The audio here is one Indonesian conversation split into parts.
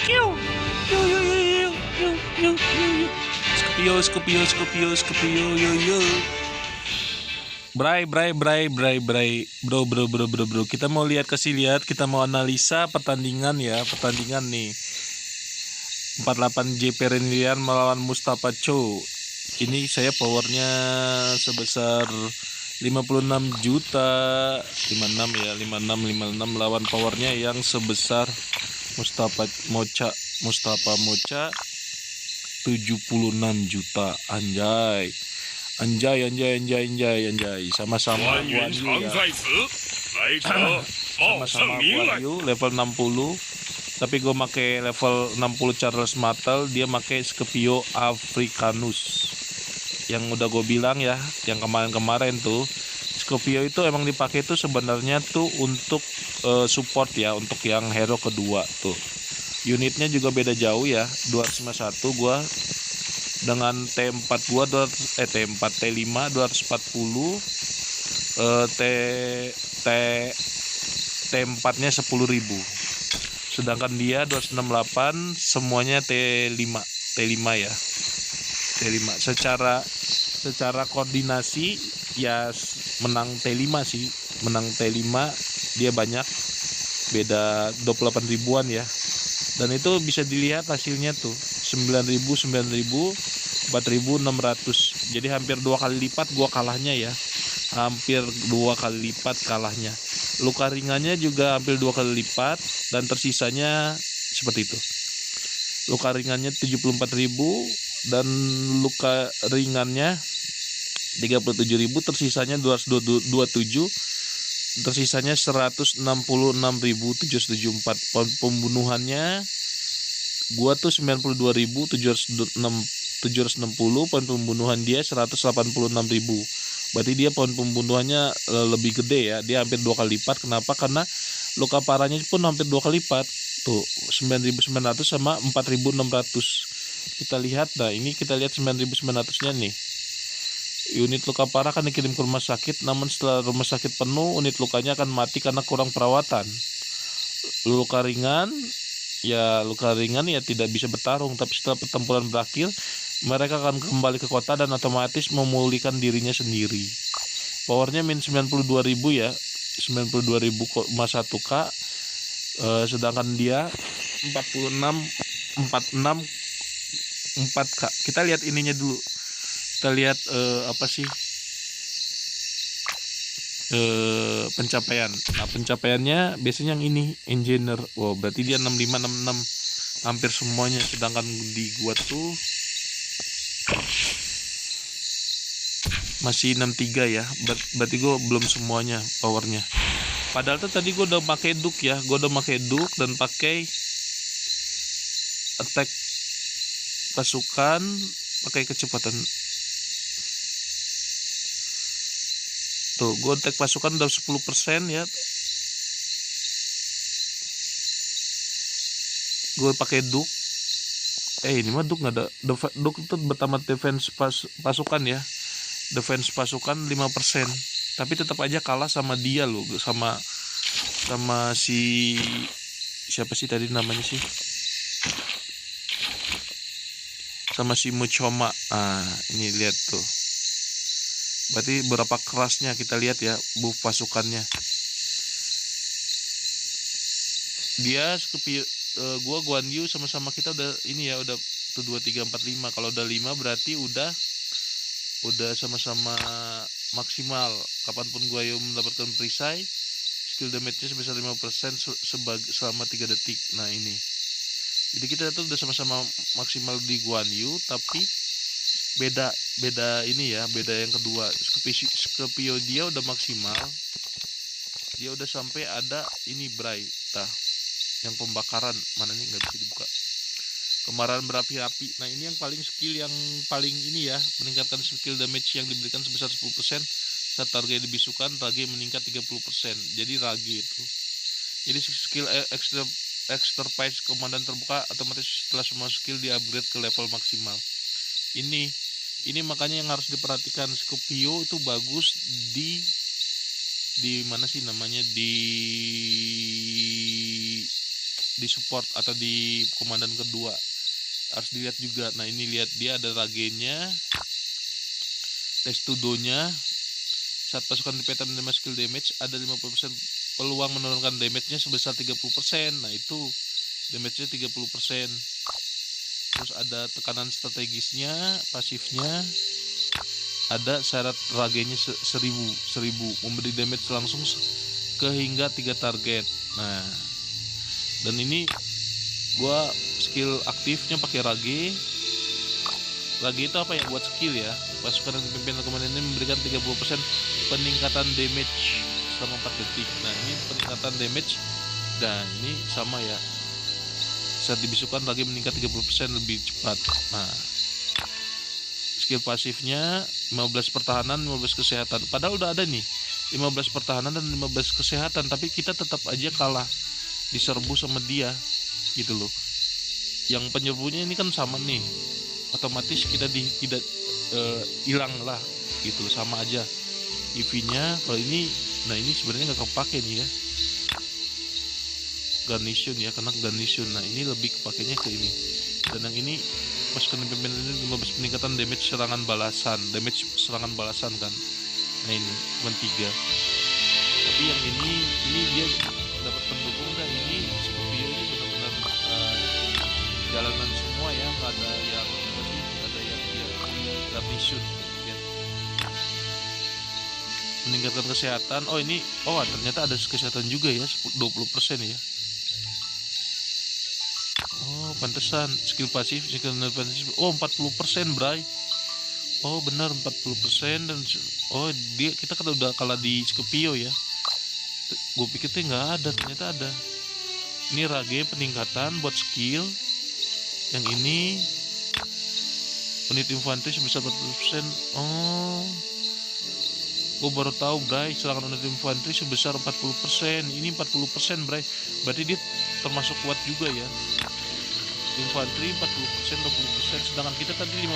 Kiu. Yo yo yo yo yo yo yo. Skopio Skopio Skopio Skopio yo yo. Bray, bro. Kita mau lihat, kita mau analisa pertandingan ya, pertandingan nih. 48 J Perenian melawan Mustafa Cho. Ini saya powernya sebesar 56 juta, 56 ya, 56 lawan powernya yang sebesar Mustafa Mocha 76 juta. Anjay, sama-sama Guan Yu ya. Sama-sama Guan Yu level 60. Tapi gue make level 60 Charles Martel, dia make Skopio Africanus. Yang udah gue bilang ya, yang kemarin tuh, Skopio itu emang dipakai tuh sebenarnya tuh untuk support ya, untuk yang hero kedua tuh. Unitnya juga beda jauh ya, 251 gue dengan T4 gua T4 T5 240, T T T4 nya 10.000, sedangkan dia 268 semuanya T5 ya, T5 secara koordinasi ya menang T5 sih, menang T5, dia banyak beda 28 ribuan ya. Dan itu bisa dilihat hasilnya tuh 9.000, 4.600. Jadi hampir 2 kali lipat gua kalahnya ya. Hampir 2 kali lipat kalahnya. Luka ringannya juga hampir 2 kali lipat, dan tersisanya seperti itu. Luka ringannya 74.000 dan luka ringannya 37.000, tersisanya 227, tersisanya 166.774. Pembunuhannya gua tuh 92.760, poin pembunuhan dia 186.000. Berarti dia poin pembunuhannya lebih gede ya, dia hampir 2 kali lipat. Kenapa? Karena luka parahnya pun hampir 2 kali lipat. Tuh 9.900 sama 4.600. Kita lihat, nah ini kita lihat 9.900-nya nih. Unit luka parah akan dikirim ke rumah sakit, namun setelah rumah sakit penuh, unit lukanya akan mati karena kurang perawatan. Luka ringan ya tidak bisa bertarung, tapi setelah pertempuran berakhir, mereka akan kembali ke kota dan otomatis memulihkan dirinya sendiri. Powernya min 92.000 ya, 92.000,1k, sedangkan dia 46 4k. Kita lihat ininya dulu. Kita lihat apa sih pencapaian. Nah, pencapaiannya biasanya yang ini engineer. Wow, berarti dia 65 66 hampir semuanya, sedangkan di gua tuh masih 63 ya. Berarti gua belum semuanya powernya. Padahal tuh tadi gua udah pakai duk ya. Gua udah pakai duk dan pakai attack pasukan, pakai kecepatan. Tuh, gue attack pasukan udah 10% ya. Gue pakai duk. Ini mah duk nggak ada. Duk itu bertambah defense pasukan ya. Defense pasukan 5%. Tapi tetap aja kalah sama dia loh, sama si siapa sih tadi namanya sih? Sama si Muchoma. Ini lihat tuh. Berarti berapa kerasnya, kita lihat ya buff pasukannya. Dia Skopio, gua Guan Yu sama-sama kita udah ini ya, udah tuh 2 3 4 5. Kalau udah 5 berarti udah sama-sama maksimal. Kapanpun gua Yu mendapatkan perisai, skill damage-nya sebesar 5% selama 3 detik. Nah ini. Jadi kita tuh udah sama-sama maksimal di Guan Yu, tapi beda ini ya, beda yang kedua. Skopio dia udah maksimal, dia udah sampai ada ini Bray, yang pembakaran mana nih, nggak bisa dibuka, kemarahan berapi-api. Nah ini yang paling skill yang paling ini ya, meningkatkan skill damage yang diberikan sebesar 10% saat target dibisukan, rage meningkat 30%. Jadi rage itu, jadi skill extra komandan terbuka otomatis setelah semua skill di upgrade ke level maksimal. Ini makanya yang harus diperhatikan. Skopio itu bagus di mana sih namanya, di di support atau di komandan kedua harus dilihat juga. Nah ini lihat dia ada ragenya, testudonya. Saat pasukan dipeta menerima skill damage ada 50% peluang menurunkan damage-nya sebesar 30%. Nah itu damage-nya 30%. Terus ada tekanan strategisnya, pasifnya. Ada syarat ragenya 1000 memberi damage langsung ke hingga 3 target. Nah, dan ini gua skill aktifnya pakai rage. Rage itu apa ya? Buat skill ya. Pasukan yang dipimpin komandan ini memberikan 30% peningkatan damage selama 4 detik. Nah, ini peningkatan damage. Dan ini sama ya. Saat dibisukan rage meningkat 30% lebih cepat. Nah, skill pasifnya 15 pertahanan, 15 kesehatan. Padahal udah ada nih 15 pertahanan dan 15 kesehatan, tapi kita tetap aja kalah, diserbu sama dia gitu loh. Yang penyerbunya ini kan sama nih, otomatis kita tidak hilang lah gitu loh, sama aja EV-nya. Kalau ini, nah ini sebenarnya nggak kepake nih ya, garnison ya, karena garnison. Nah ini lebih kepakainya ke ini. Dan yang ini pasukan pemimpin ini 15 peningkatan damage serangan balasan, kan. Nah ini cuma 3. Tapi yang ini dia dapat pendukung. Dan ini Scorpio ini benar-benar jalanan semua ya, nggak ada yang dia garnison ya. Meningkatkan kesehatan. Ini ternyata ada kesehatan juga ya, 20% ya. Pantesan skill pasif, skill pasif 40% bray. Benar 40%. Dan kita kan udah kalah di Scorpio ya. Gue pikir tuh nggak ada, ternyata ada. Ini rage peningkatan buat skill. Yang ini unit infanteri sebesar 40%. Gue baru tahu bray, serangan unit infanteri sebesar 40%. Ini 40% bray, berarti dia termasuk kuat juga ya. Infanteri 40%, 20%, sedangkan kita tadi 15%,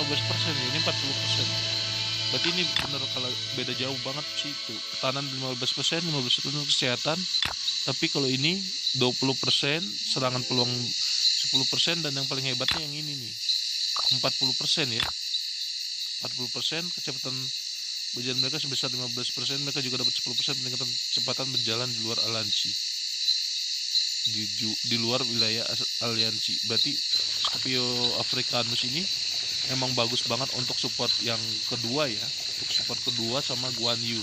ini 40%. Berarti ini benar kalau beda jauh banget sih itu. Pertahanan 15%, 15% kesehatan. Tapi kalau ini 20%, serangan peluang 10%, dan yang paling hebatnya yang ini nih, 40% ya. 40% kecepatan berjalan mereka sebesar 15%, mereka juga dapat 10% peningkatan kecepatan berjalan di luar aliansi. Di luar wilayah aliansi. Berarti Scorpio Africanus ini emang bagus banget untuk support yang kedua ya, untuk support kedua sama Guan Yu.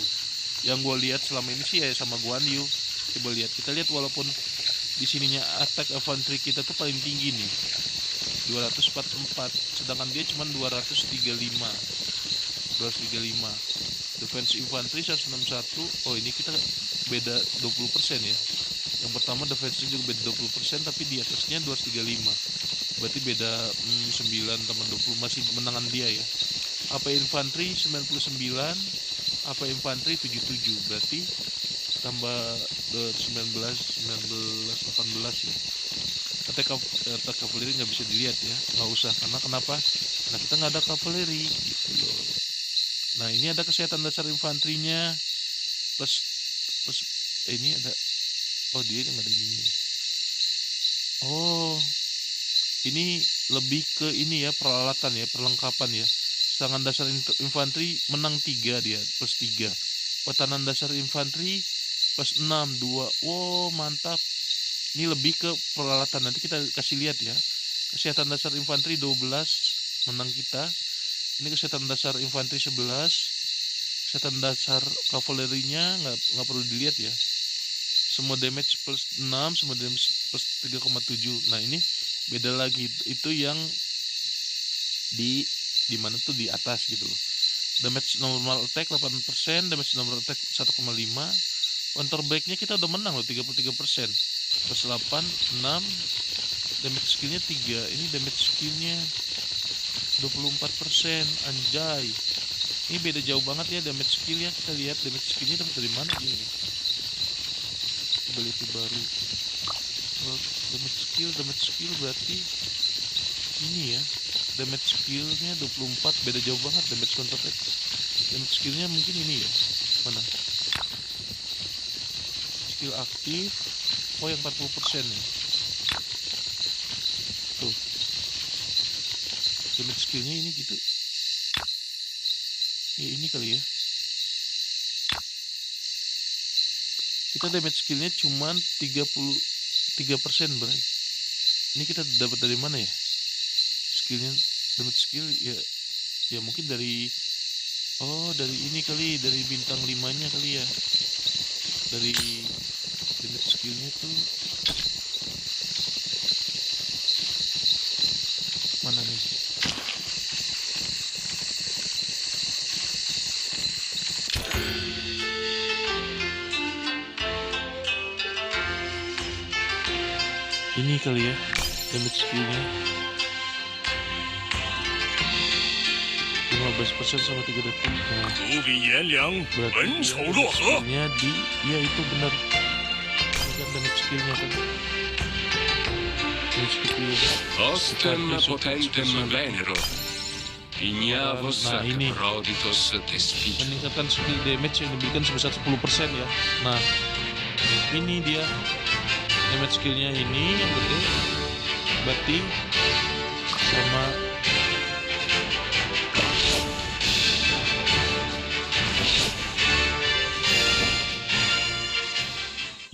Yang gue lihat selama ini sih ya sama Guan Yu. Coba kita lihat walaupun di sininya attack infantry kita tuh paling tinggi nih, 244, sedangkan dia cuma 235. Defense infantry 161. Ini kita beda 20% ya. Yang pertama defense juga beda 20%, tapi di atasnya 235. Berarti beda 9 tambah 20, masih menangan dia ya. AP infanteri 99, AP infanteri 77, berarti tambah 19, 18 ya. Attack kavaleri nggak bisa dilihat ya, nggak usah. Karena kenapa? Karena kita nggak ada kavaleri gitu loh. Nah ini ada kesehatan dasar infanterinya plus ini ada. Dia nggak ada ininya. Ini lebih ke ini ya, peralatan ya, perlengkapan ya. Serangan dasar infanteri menang 3 dia, plus 3. Pertahanan dasar infanteri plus 6, 2. Mantap. Ini lebih ke peralatan, nanti kita kasih lihat ya. Kesehatan dasar infanteri 12, menang kita. Ini kesehatan dasar infanteri 11. Kesehatan dasar kavalerinya nggak perlu dilihat ya. Semua damage plus 6, semua damage plus 3,7. Nah ini beda lagi, itu yang di mana tuh di atas gitu loh. Damage normal attack 8%, damage normal attack 1,5. Counter breaknya kita udah menang loh, 33%. Plus 8, 6. Damage skillnya 3. Ini damage skillnya 24%. Anjay. Ini beda jauh banget ya damage skill ya. Kita lihat damage skillnya dapat dari mana ini. Ability baru. Damage skill berarti ini ya. Damage skillnya 24, beda jauh banget. Damage counter attack, damage skillnya mungkin ini ya. Mana? Skill aktif. Yang 40% ya. skillnya ini gitu. Ini kali ya. Kita damage skillnya cuman 33%, bray. Ini kita dapat dari mana ya? Skillnya, damage skill ya mungkin dari ini kali, dari bintang 5-nya kali ya. Dari damage skillnya tuh mana nih? Ini kali ya, damage skillnya 15% sama 3 detik. Nah, 主笔颜良， berarti 文 dia 丑若何？ skillnya ya itu benar. Ini kan damage skillnya kan. Damage skill. Ostem potentem venero. Ignavos Nah, ini. proditos despic. Meningkatkan skill damage yang diberikan sebesar 10% ya. Nah, ini dia damage skillnya ini yang gede, berarti sama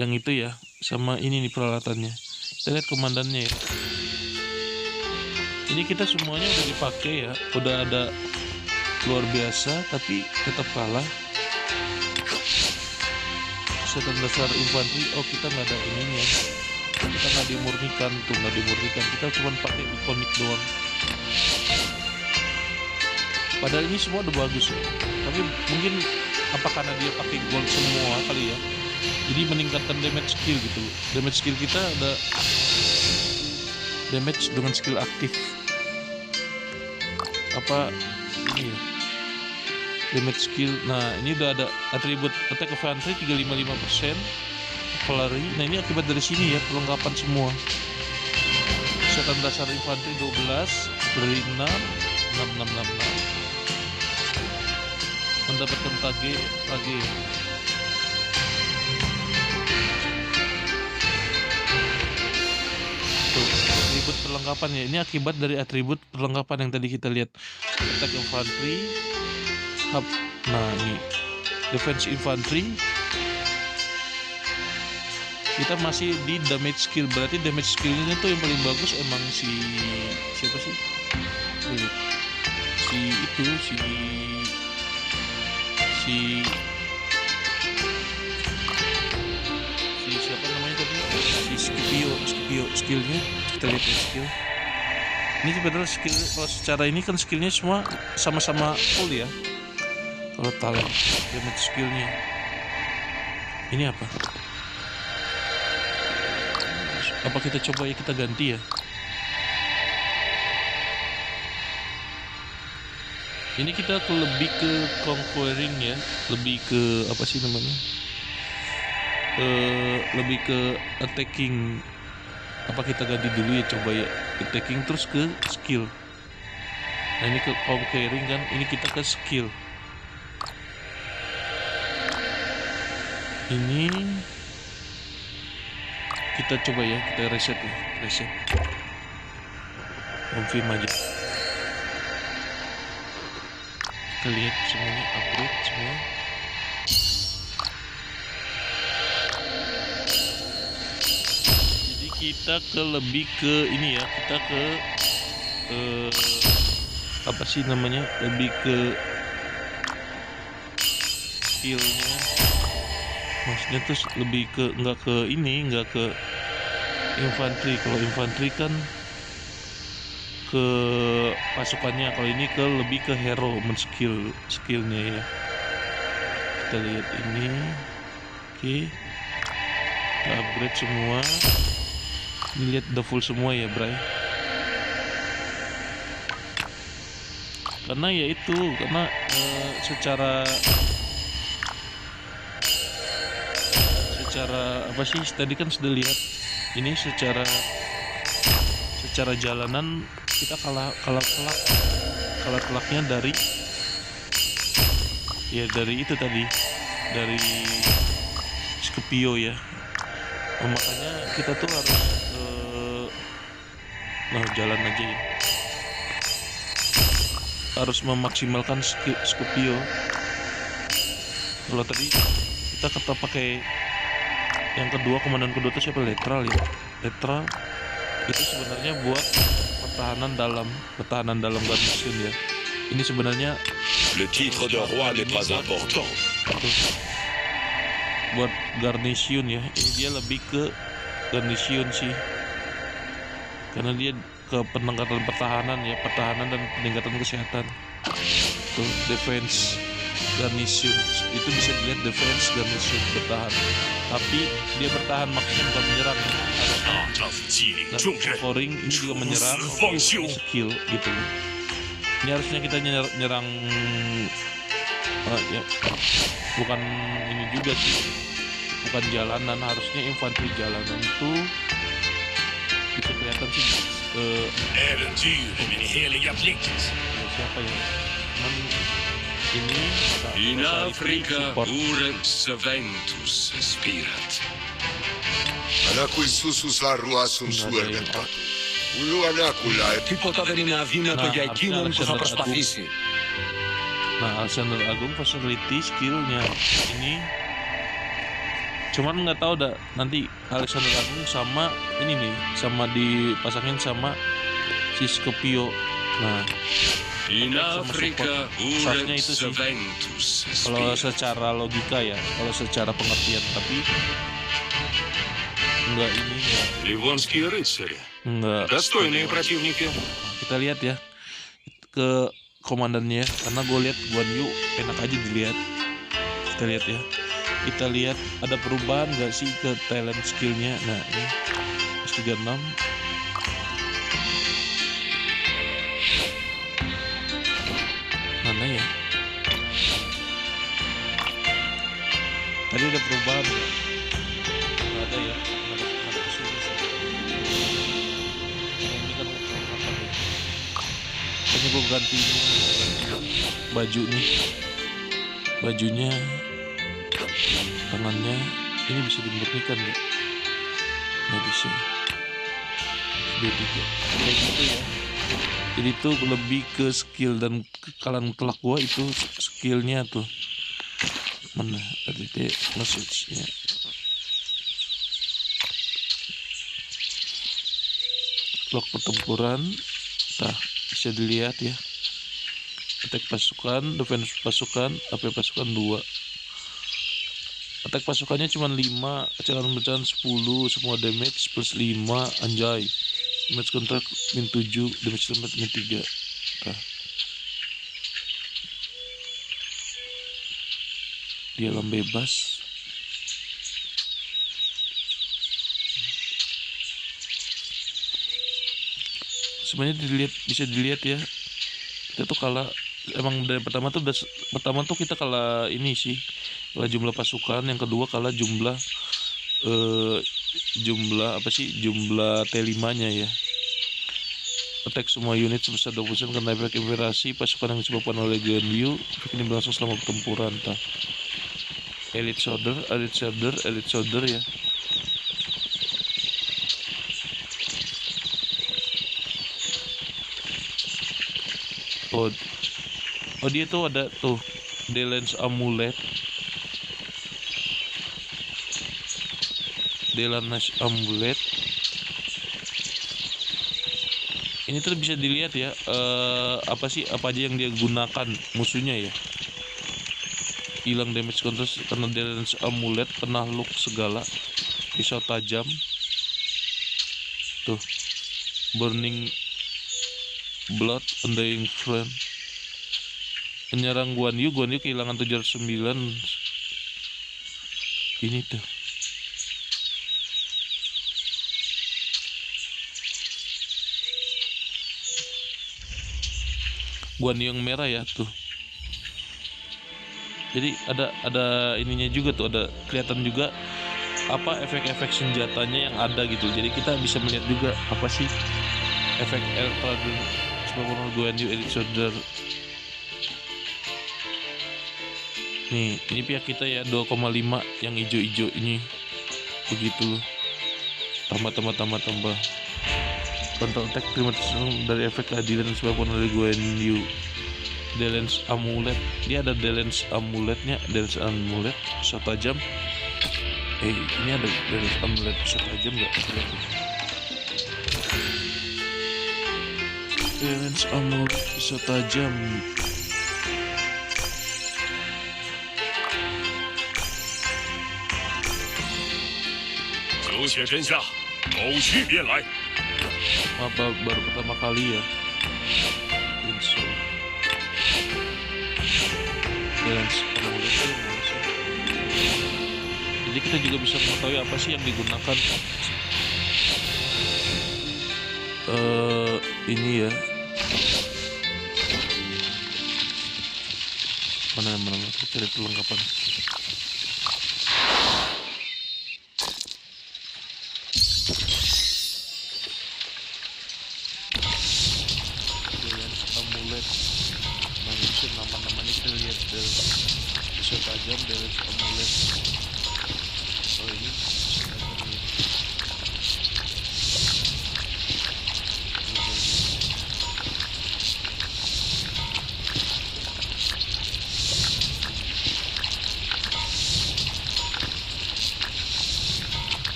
yang itu ya, sama ini nih peralatannya. Kita lihat komandannya ya. Ini kita semuanya udah dipakai ya, udah ada luar biasa, tapi tetap kalah. Setan dasar infanteri, kita nggak ada ininya, kita nggak dimurnikan tuh, kita cuma pakai ikonik doang. Padahal ini semua udah bagus ya, tapi mungkin apa karena dia pakai gold semua kali ya, jadi meningkatkan damage skill gitu. Damage skill kita ada damage dengan skill aktif apa ini ya, damage skill. Nah, ini udah ada atribut attack of infantry 355%, cavalry. Nah, ini akibat dari sini ya, perlengkapan semua. Setan dasar infanteri 12, dari 6, 6. Mendapatkan tage. Tuh, atribut perlengkapan ya. Ini akibat dari atribut perlengkapan yang tadi kita lihat. Attack infantry, hub. Nah, ini defense infantry. Kita masih di damage skill, berarti damage skillnya tuh yang paling bagus emang siapa sih? Si siapa namanya tadi? Si Scipio skillnya. Kita lihat ya skill. Ini sebenarnya skill, kalau secara ini kan skillnya semua sama-sama full ya. Kalau talent damage skillnya. Ini apa? Apa kita coba ya, kita ganti ya. Ini kita lebih ke conquering ya, lebih ke apa sih namanya? Lebih ke attacking. Apa kita ganti dulu ya, coba ya, attacking terus ke skill. Nah, ini ke conquering kan, ini kita ke skill. Ini kita coba ya, kita reset. Confirm aja. Kita lihat semuanya upgrade semua. Jadi kita lebih ke ini ya, kita ke apa sih namanya, lebih ke skillnya. Maksudnya tuh lebih ke nggak ke infanteri. Kalau infanteri kan ke pasukannya, kalau ini lebih ke hero, skillnya ya. Kita lihat ini. Oke, kita upgrade semua. Ini lihat udah full semua ya, bray. Karena ya itu, secara apa sih, tadi kan sudah lihat ini secara jalanan kita kalah telaknya dari itu tadi, dari Scipio ya. Makanya kita tuh harus jalan aja ya. harus memaksimalkan Scipio. Kalau tadi kita pakai yang kedua, komandan kedua itu siapa? Letral ya. Letral itu sebenarnya buat pertahanan dalam garnison ya. Ini sebenarnya Le titre de roi n'est pas important. buat garnison ya. Ini dia lebih ke garnison sih, karena dia ke peningkatan pertahanan dan peningkatan kesehatan. Tuh, defense garnison itu bisa dilihat, defense garnison bertahan, tapi dia bertahan maksudnya bukan menyerang. Dan scoring ini juga menyerang, skill gitu. Ini harusnya kita nyerang ya, bukan ini juga sih, bukan jalanan. Harusnya infanteri jalanan tuh bisa kelihatan sih siapa ya, cuman ini In Africa support. urex ventus spirat. Ανακουισούσους αρουά sun suermentat. Ulu anakula Τίποτα δεν είναι αδύνατο για εκείνον που θα προσπαθήσει. Nah, Alexander Agung facility skillnya ini, cuman nggak tahu dah nanti Alexander Agung sama ini nih, sama dipasangin sama si Scipio. Nah, In sama Africa support. Susahnya itu urex sih ventus kalau spirat. secara logika ya, kalau secara pengertian, tapi enggak ini ya, Ливонские рыцари. enggak. Достойные противники. Kita lihat ya ke komandannya, karena gue lihat Guan Yu enak aja dilihat. Kita lihat ya, kita lihat ada perubahan gak sih ke talent skillnya. Nah ini S36 mana ya, tadi ada perubahan ya? Nggak ada ya, nggak ada kesini sih. Ini kan apa nih, kayaknya gue ganti baju nih, bajunya, tangannya ini bisa dimurnikan ya, nggak bisa, sudah tidak kayak gitu ya. Jadi tuh lebih ke skill, dan kalian telak gua itu skillnya tuh mana tadi deh message-nya. Log pertempuran, nah bisa dilihat ya. Attack pasukan, defense pasukan, AP pasukan 2. Attack pasukannya cuma 5, kecepatan 10, semua damage plus 5, anjay. Damage contract min 7, damage tempat min 3. Nah. Di alam bebas. Sebenarnya bisa dilihat ya. Kita tuh kalah, emang dari pertama tuh kita kalah ini sih. Kalah jumlah pasukan, yang kedua kalah jumlah jumlah T5-nya ya. Attack semua unit sebesar 20% karena efek invasi pasukan yang disebabkan oleh Guan Yu. Ini berlangsung selama pertempuran. Elite soldier ya. Oh dia tuh ada tuh Delance Amulet. Ini tuh bisa dilihat ya, apa aja yang dia gunakan musuhnya ya. Hilang damage counter karena Delance Amulet, penakluk segala, pisau tajam. Tuh, burning blood, undying flame. Penyerang Guan Yu kehilangan 709. Ini tuh. Guan Yu yang merah ya tuh. Jadi ada ininya juga tuh, ada kelihatan juga apa efek-efek senjatanya yang ada gitu. Jadi kita bisa melihat juga apa sih efek elektronik sebagai Guan Yu Elite Soldier. Nih, ini pihak kita ya 2,5 yang hijau-hijau ini. Begitu loh. Tambah. Counter attack terima dari efek keadilan disebabkan oleh Guan Yu. Delence amulet. Dia ada Delence amuletnya. Delence amulet pisau tajam. Ini ada Delence amulet pisau tajam nggak? Delence amulet pisau tajam. Apa baru pertama kali ya? Insol. Delence amulet itu mana sih? Jadi kita juga bisa mengetahui apa sih yang digunakan. Ini ya. Mana kita cari perlengkapan. Amulet. Nah, ini nama-namanya kita lihat dari pisau tajam, dari amulet. Oh, ini pisau tajam ya.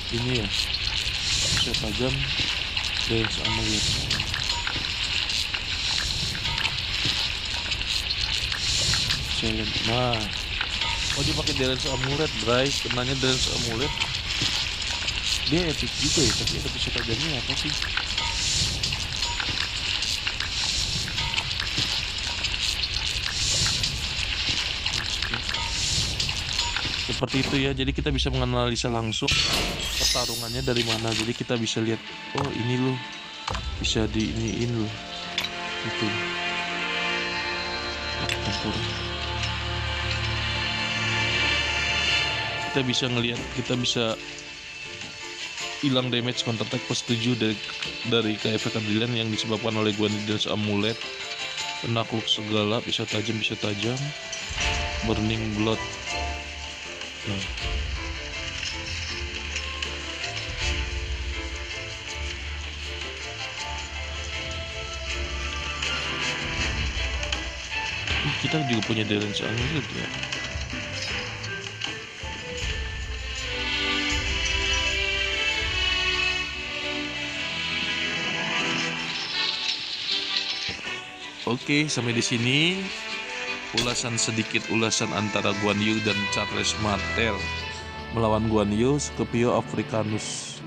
Ini ya, pisau tajam dan amulet. Nah, dia pakai Delence amulet, Bray. Kenanya Delence amulet. Dia epic juga ya, tapi ada pisau tajamnya apa sih? Seperti itu ya, jadi kita bisa menganalisa langsung pertarungannya dari mana. Jadi kita bisa lihat, oh ini loh, bisa diiniin loh, itu tempur. Kita bisa ngelihat, kita bisa hilang damage counter attack plus 7 dari keefekan Dylan yang disebabkan oleh Delence amulet, penakluk segala, pisau tajam, burning blood. Nah. Kita juga punya Delence amulet ya. Oke, sampai di sini sedikit ulasan antara Guan Yu dan Charles Martel melawan Guan Yu Scipio Africanus.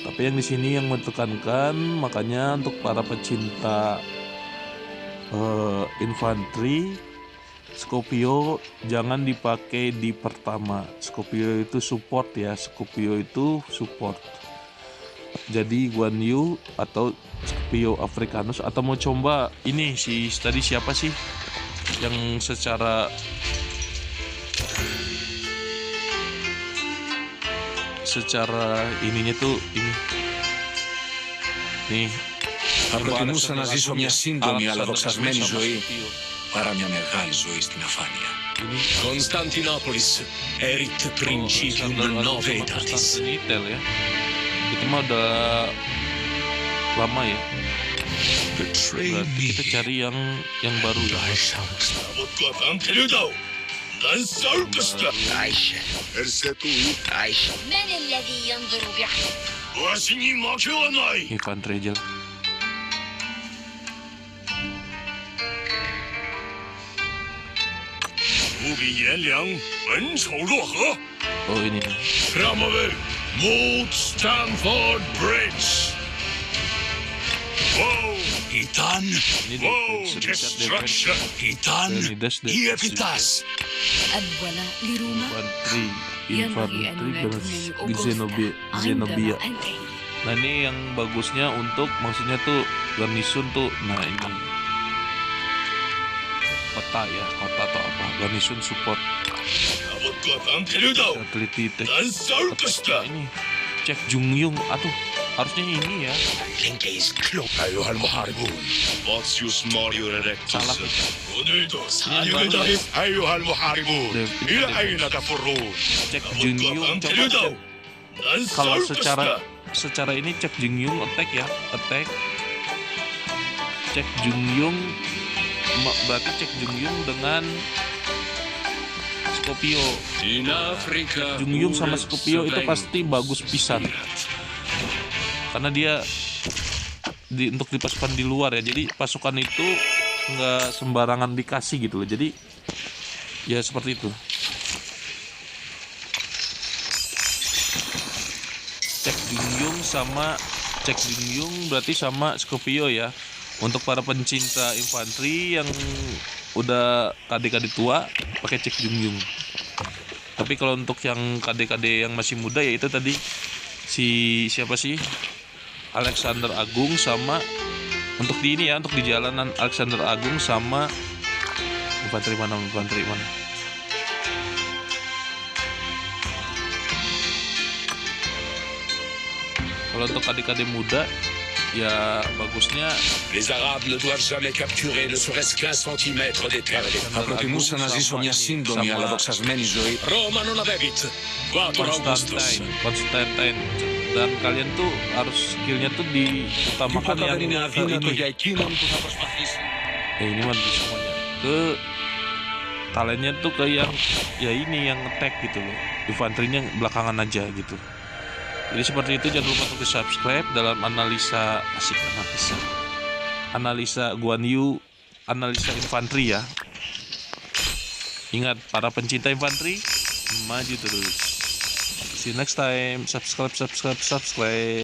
Tapi yang di sini yang menekankan, makanya untuk para pecinta infanteri, Scipio jangan dipakai di pertama. Scipio itu support ya, Scipio itu support. Jadi Guan Yu atau Scipio Africanus, atau mau coba ini tadi siapa sih yang secara ininya tuh ini nih. Θα προτιμούσα να ζήσω μια σύντομη αλλά δοξασμένη ζωή παρά μια μεγάλη ζωή στην αφάνεια. Κωνσταντινούπολης, erit principium novitatis. Ya. Itu mah udah lama ya. Berarti kita cari yang baru ya. من الذي ينظر بعين؟ Ivan Trejel. Oh ini. Framover mot Stamford Bridge. Wow, Ήταν destruction. Ήταν η επιτάς. الولاء لروما Infanteri Zenobia. Nah ini yang bagusnya untuk, maksudnya tuh garnison tuh, nah ini kota ya, kota atau apa, garnison support 僕はバンテルダを ability ダンサウトした ini cek Jungyung, aduh harusnya ini ya, أيها المحاربون باكسيوس ماريو salah ريدكتوس kita. أيها المحاربون إلى أين تفرون Cek Jungyung, coba cek. Kalau secara ini cek Jungyung attack ya, attack. Cek Jungyung berarti cek Jungyung dengan Scorpio. In Africa, Jungyung sama Scorpio itu pasti bagus pisan. Karena dia untuk di pasukan di luar ya. Jadi pasukan itu nggak sembarangan dikasih gitu loh. Jadi ya seperti itu. Cek Jungyung berarti sama Scorpio ya. Untuk para pencinta infanteri yang udah KD-KD tua pakai cek Jungyung. Tapi kalau untuk yang KD-KD yang masih muda ya itu tadi siapa sih? Alexander Agung sama untuk di ini ya, untuk di jalanan Alexander Agung sama infanteri mana? Kalau untuk KD-KD muda ya bagusnya Les Arabes ne doivent jamais capturer ne serait-ce qu'un centimètre des terres des Προτιμούσα να ζήσω μια σύντομη αλλά δοξασμένη ζωή. Roma non avevit. Quator Augustus. Konstantin. Dan kalian tuh harus skillnya tuh diutamakan Τίποτα δεν είναι yang ke αδύνατο ini. για εκείνον που θα προσπαθήσει. Ini mah bisa semuanya. Ke talentnya tuh ke yang ya ini yang attack gitu loh. Infanterinya belakangan aja gitu. Jadi seperti itu, jangan lupa untuk di subscribe dalam analisa Guan Yu, analisa infanteri ya. Ingat para pencinta infanteri, maju terus. See you next time. Subscribe.